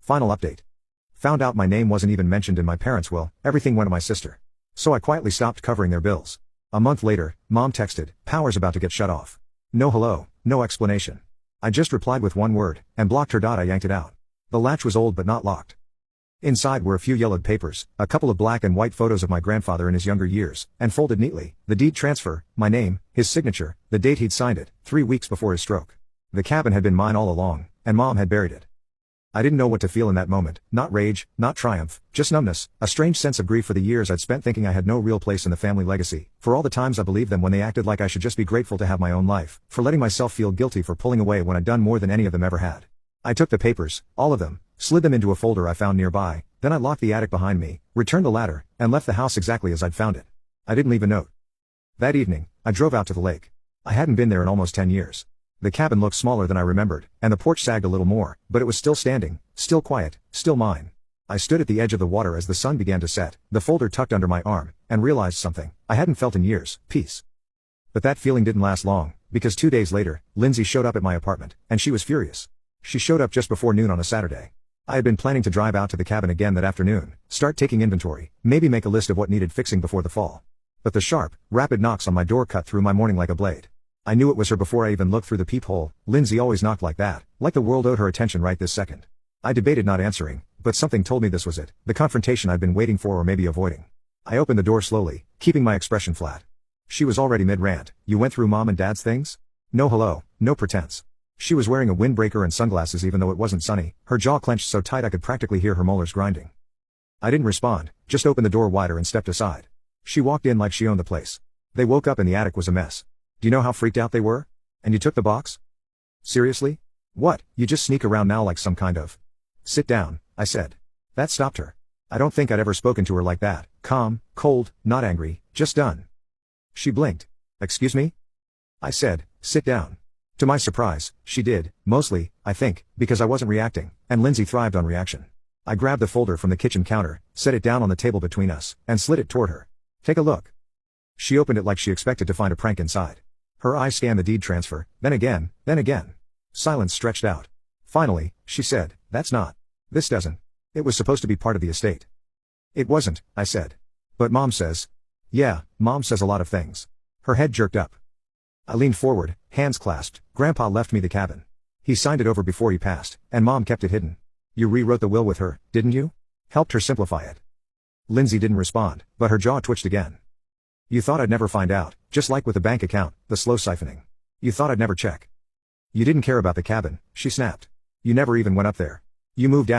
Final update. Found out my name wasn't even mentioned in my parents' will, everything went to my sister. So I quietly stopped covering their bills. A month later, Mom texted, "Power's about to get shut off." No hello, no explanation. I just replied with one word, and blocked her. I yanked it out. The latch was old but not locked. Inside were a few yellowed papers, a couple of black and white photos of my grandfather in his younger years, and folded neatly, the deed transfer, my name, his signature, the date he'd signed it, 3 weeks before his stroke. The cabin had been mine all along, and Mom had buried it. I didn't know what to feel in that moment, not rage, not triumph, just numbness, a strange sense of grief for the years I'd spent thinking I had no real place in the family legacy, for all the times I believed them when they acted like I should just be grateful to have my own life, for letting myself feel guilty for pulling away when I'd done more than any of them ever had. I took the papers, all of them, slid them into a folder I found nearby, then I locked the attic behind me, returned the ladder, and left the house exactly as I'd found it. I didn't leave a note. That evening, I drove out to the lake. I hadn't been there in almost 10 years. The cabin looked smaller than I remembered, and the porch sagged a little more, but it was still standing, still quiet, still mine. I stood at the edge of the water as the sun began to set, the folder tucked under my arm, and realized something I hadn't felt in years: peace. But that feeling didn't last long, because 2 days later, Lindsay showed up at my apartment, and she was furious. She showed up just before noon on a Saturday. I had been planning to drive out to the cabin again that afternoon, start taking inventory, maybe make a list of what needed fixing before the fall. But the sharp, rapid knocks on my door cut through my morning like a blade. I knew it was her before I even looked through the peephole. Lindsay always knocked like that, like the world owed her attention right this second. I debated not answering, but something told me this was it, the confrontation I'd been waiting for or maybe avoiding. I opened the door slowly, keeping my expression flat. She was already mid-rant. "You went through Mom and Dad's things?" No hello, no pretense. She was wearing a windbreaker and sunglasses even though it wasn't sunny, her jaw clenched so tight I could practically hear her molars grinding. I didn't respond, just opened the door wider and stepped aside. She walked in like she owned the place. They woke up and the attic was a mess. "Do you know how freaked out they were? And you took the box? Seriously? What, you just sneak around now like some kind of..." "Sit down," I said. That stopped her. I don't think I'd ever spoken to her like that, calm, cold, not angry, just done. She blinked. "Excuse me?" I said, "Sit down." To my surprise, she did, mostly, I think, because I wasn't reacting, and Lindsay thrived on reaction. I grabbed the folder from the kitchen counter, set it down on the table between us, and slid it toward her. "Take a look." She opened it like she expected to find a prank inside. Her eyes scanned the deed transfer, then again, then again. Silence stretched out. Finally, she said, This doesn't. It was supposed to be part of the estate." "It wasn't," I said. "But Mom says..." "Yeah, Mom says a lot of things." Her head jerked up. I leaned forward, hands clasped. "Grandpa left me the cabin. He signed it over before he passed, and Mom kept it hidden. You rewrote the will with her, didn't you? Helped her simplify it." Lindsay didn't respond, but her jaw twitched again. "You thought I'd never find out, just like with the bank account, the slow siphoning. You thought I'd never check. You didn't care about the cabin," she snapped. "You never even went up there. You moved out."